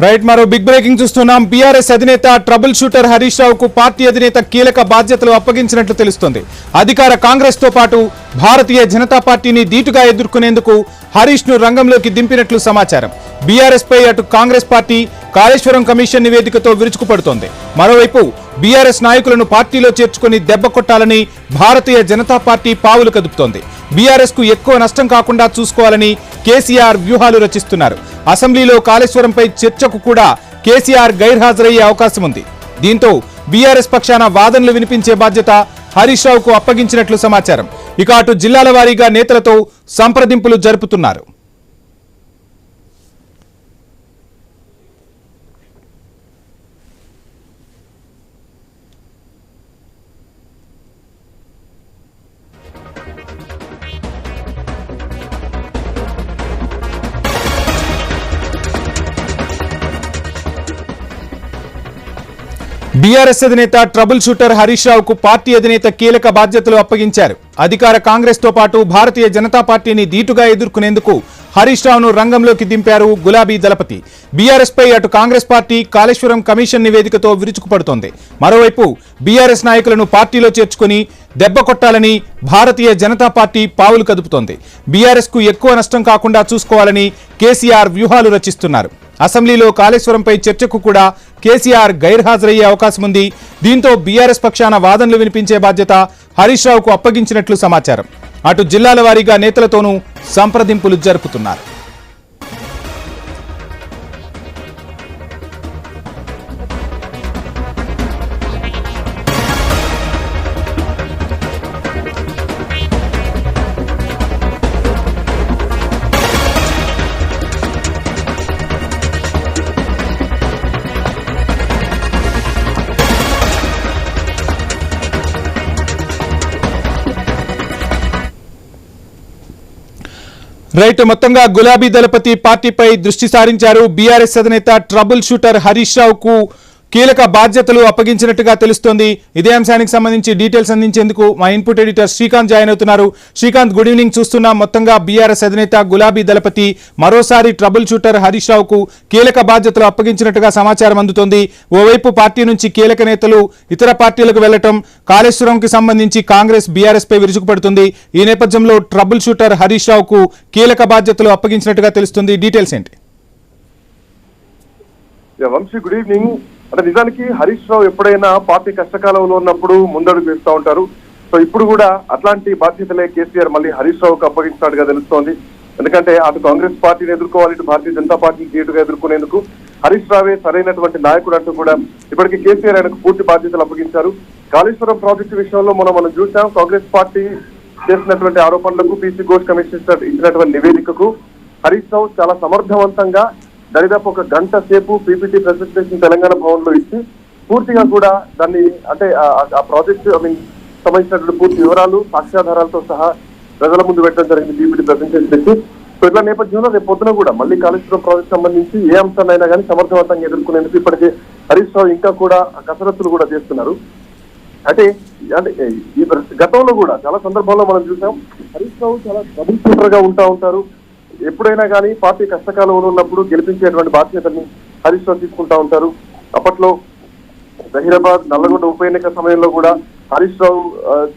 Right మరో big breaking చూస్తున్నాం. BRS అధినేత ట్రబుల్ షూటర్ హరీష్ రావుకు పార్టీ అధినేత కీలక బాధ్యతలు అప్పగించినట్లు తెలుస్తోంది. అధికార కాంగ్రెస్ తో పాటు భారతీయ జనతా పార్టీని ధీటుగా ఎదుర్కొనేందుకు హరీష్ ను రంగంలోకి దింపినట్లు సమాచారం. బీఆర్ఎస్ పై అటు కాంగ్రెస్ పార్టీ కాళేశ్వరం కమిషన్ నివేదికతో విరుచుకుపడుతోంది. మరోవైపు బీఆర్ఎస్ నాయకులను పార్టీలో చేర్చుకుని దెబ్బ కొట్టాలని భారతీయ జనతా పార్టీ పావులు కదుపుతోంది. బీఆర్ఎస్ కు ఎక్కువ నష్టం కాకుండా చూసుకోవాలని కేసీఆర్ వ్యూహాలు రచిస్తున్నారు. అసెంబ్లీలో కాళేశ్వరంపై చర్చకు కూడా కేసీఆర్ గైర్హాజరయ్యే అవకాశం ఉంది. దీంతో బీఆర్ఎస్ పక్షాన వాదనలు వినిపించే బాధ్యత హరీష్ రావుకు అప్పగించినట్లు సమాచారం. ఇక అటు జిల్లాల వారీగా నేతలతో సంప్రదింపులు జరుపుతున్నారు. బీఆర్ఎస్ అధినేత ట్రబుల్ షూటర్ హరీష్ రావుకు పార్టీ అధినేత కీలక బాధ్యతలు అప్పగించారు. అధికార కాంగ్రెస్ తో పాటు భారతీయ జనతా పార్టీని ధీటుగా ఎదుర్కొనేందుకు హరీష్ రావును రంగంలోకి దింపారు గులాబీ దళపతి. బీఆర్ఎస్ పై అటు కాంగ్రెస్ పార్టీ కాళేశ్వరం కమిషన్ నివేదికతో విరుచుకుపడుతోంది. మరోవైపు బీఆర్ఎస్ నాయకులను పార్టీలో చేర్చుకుని దెబ్బ కొట్టాలని భారతీయ జనతా పార్టీ పావులు కదుపుతోంది. బీఆర్ఎస్ కు ఎక్కువ నష్టం కాకుండా చూసుకోవాలని కేసీఆర్ వ్యూహాలు రచిస్తున్నారు. అసెంబ్లీలో కాళేశ్వరంపై చర్చకు కూడా కేసీఆర్ గైర్హాజరయ్యే అవకాశం ఉంది. దీంతో బీఆర్ఎస్ పక్షాన వాదనలు వినిపించే బాధ్యత హరీష్ రావుకు అప్పగించినట్లు సమాచారం. అటు జిల్లాల వారీగా నేతలతోనూ సంప్రదింపులు జరుపుతున్నారు. రైట్ మొత్తంగా గులాబీ దళపతి పార్టీపై దృష్టి సారించారు. బీఆర్ఎస్ అధినేత ట్రబుల్ షూటర్ హరీష్ రావుకు కీలక బాధ్యతలు అప్పగించినట్టుగా తెలుస్తోంది. ఇదే అంశానికి సంబంధించి డీటెయిల్స్ అందించేందుకు మా ఇన్పుట్ ఎడిటర్ శ్రీకాంత్ జాయిన్ అవుతున్నారు. Srikanth, good evening. చూస్తున్నాం మొత్తంగా బీఆర్ఎస్ అధినేత గులాబీ దళపతి మరోసారి ట్రబుల్ షూటర్ హరీష్ రావుకు కీలక బాధ్యతలు అప్పగించినట్టుగా సమాచారం అందుతోంది. ఓవైపు పార్టీ నుంచి కీలక నేతలు ఇతర పార్టీలకు వెళ్లటం, కాళేశ్వరంకి సంబంధించి కాంగ్రెస్ బీఆర్ఎస్ పై విరుచుకుపడుతుంది. ఈ నేపథ్యంలో ట్రబుల్ షూటర్ హరీష్ రావుకు కీలక బాధ్యతలు అప్పగించినట్టుగా తెలుస్తుంది. డీటెయిల్స్ ఏంటి? Vamshi, good evening. అంటే నిజానికి హరీష్ రావు ఎప్పుడైనా పార్టీ కష్టకాలంలో ఉన్నప్పుడు ముందడుగు వేస్తూ ఉంటారు. సో ఇప్పుడు కూడా అట్లాంటి బాధ్యతలే కేసీఆర్ మళ్ళీ హరీష్ రావుకు అప్పగించినట్టుగా తెలుస్తోంది. ఎందుకంటే అటు కాంగ్రెస్ పార్టీని ఎదుర్కోవాలి, ఇటు భారతీయ జనతా పార్టీని ధీటుగా ఎదుర్కొనేందుకు హరీష్ రావే సరైనటువంటి నాయకుడు అంటూ కూడా ఇప్పటికీ కేసీఆర్ ఆయనకు పూర్తి బాధ్యతలు అప్పగించారు. కాళేశ్వరం ప్రాజెక్టు విషయంలో మనం చూసాం. కాంగ్రెస్ పార్టీ చేసినటువంటి ఆరోపణలకు పీసీ ఘోష్ కమిషన్ ఇచ్చినటువంటి నివేదికకు హరీష్ రావు చాలా సమర్థవంతంగా దరిదాపు ఒక గంట సేపు పీపీటీ ప్రెజెంటేషన్ తెలంగాణ భవన్ లో ఇచ్చి పూర్తిగా కూడా దాన్ని అంటే ఆ ప్రాజెక్టు సంబంధించినటువంటి పూర్తి వివరాలు సాక్ష్యాధారాలతో సహా ప్రజల ముందు పెట్టడం జరిగింది. పీపీటీ ప్రెజెంటేషన్ ఇచ్చి సో ఇట్లా నేపథ్యంలో రేపు పొద్దున కూడా మళ్ళీ కాళేశ్వరం ప్రాజెక్ట్ సంబంధించి ఏ అంశాన్నైనా కానీ సమర్థవంతంగా ఎదుర్కొనేందుకు ఇప్పటికే హరీష్ రావు ఇంకా కూడా కసరత్తులు కూడా చేస్తున్నారు. అంటే ఈ గతంలో కూడా చాలా సందర్భాల్లో మనం చూసాం హరీష్ రావు చాలా డబుల్ షూటర్ గా ఉంటారు. ఎప్పుడైనా కానీ పార్టీ కష్టకాలంలో ఉన్నప్పుడు గెలిపించేటువంటి బాధ్యతని హరీష్ రావు తీసుకుంటా ఉంటారు. అప్పట్లో జహీరాబాద్, నల్లగొండ ఉప ఎన్నిక సమయంలో కూడా హరీష్ రావు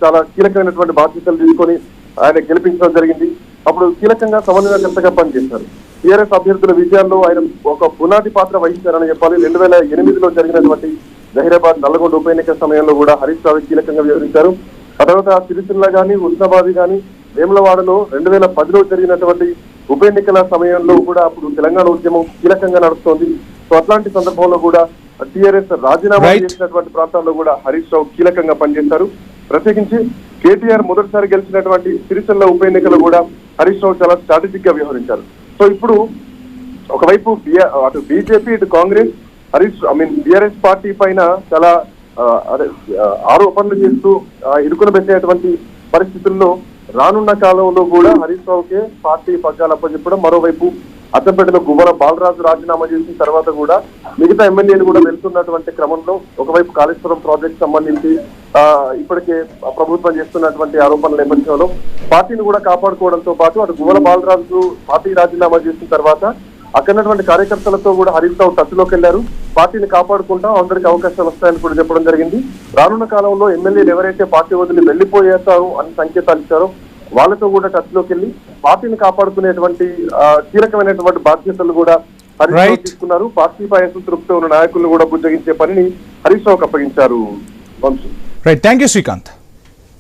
చాలా కీలకమైనటువంటి బాధ్యతలు తీసుకొని ఆయన గెలిపించడం జరిగింది. అప్పుడు కీలకంగా సమన్వయకర్తగా పనిచేశారు. టీఆర్ఎస్ అభ్యర్థుల విజయాల్లో ఆయన ఒక పునాది పాత్ర వహించారని చెప్పాలి. 2008లో జరిగినటువంటి జహీరాబాద్, నల్లగొండ ఉప ఎన్నిక సమయంలో కూడా హరీష్ రావు కీలకంగా వ్యవహరించారు. ఆ తర్వాత సిరిసిల్ల గానీ, హుస్నాబాద్ గానీ, వేములవాడలో 2010లో జరిగినటువంటి ఉప ఎన్నికల సమయంలో కూడా అప్పుడు తెలంగాణ ఉద్యమం కీలకంగా నడుస్తోంది. సో అట్లాంటి సందర్భంలో కూడా టీఆర్ఎస్ రాజీనామా చేసినటువంటి ప్రాంతాల్లో కూడా హరీష్ రావు కీలకంగా పనిచేశారు. ప్రత్యేకించి కేటీఆర్ మొదటిసారి గెలిచినటువంటి సిరిసిల్ల ఉప ఎన్నికలు కూడా హరీష్ రావు చాలా స్ట్రాటజిక్ గా వ్యవహరించారు. సో ఇప్పుడు ఒకవైపు అటు బీజేపీ, ఇటు కాంగ్రెస్ బీఆర్ఎస్ పార్టీ పైన చాలా ఆరోపణలు చేస్తూ ఇరుకున పెట్టేటువంటి పరిస్థితుల్లో రానున్న కాలంలో కూడా హరీష్ రావుకే పార్టీ పగ్గాలు అప్పచెప్పడం, మరోవైపు అచ్చంపేటలో గువ్వల బాలరాజు రాజీనామా చేసిన తర్వాత కూడా మిగతా ఎమ్మెల్యేలు కూడా వెళ్తున్నటువంటి క్రమంలో ఒకవైపు కాళేశ్వరం ప్రాజెక్ట్ సంబంధించి ఇప్పటికే ప్రభుత్వం చేస్తున్నటువంటి ఆరోపణల నేపథ్యంలో పార్టీని కూడా కాపాడుకోవడంతో పాటు అటు గువ్వల బాలరాజు పార్టీ రాజీనామా చేసిన తర్వాత అక్కడ ఉన్నటువంటి కార్యకర్తలతో కూడా హరీష్ రావు టచ్ లోకి వెళ్లారు. పార్టీని కాపాడుకుంటాం, అందరికి అవకాశాలు వస్తాయని కూడా చెప్పడం జరిగింది. రానున్న కాలంలో ఎమ్మెల్యేలు ఎవరైతే పార్టీ వదిలి వెళ్లిపోయేస్తారు అని సంకేతాలు ఇచ్చారో వాళ్ళతో కూడా టచ్ లోకి వెళ్లి పార్టీని కాపాడుకునేటువంటి కీలకమైనటువంటి బాధ్యతలు కూడా హరీష్ రావు తీసుకున్నారు. పార్టీపై అసంతృప్తితో ఉన్న నాయకులను కూడా బుజ్జగించే పనిని హరీష్ రావుకు అప్పగించారు. Right, thank you Srikanth.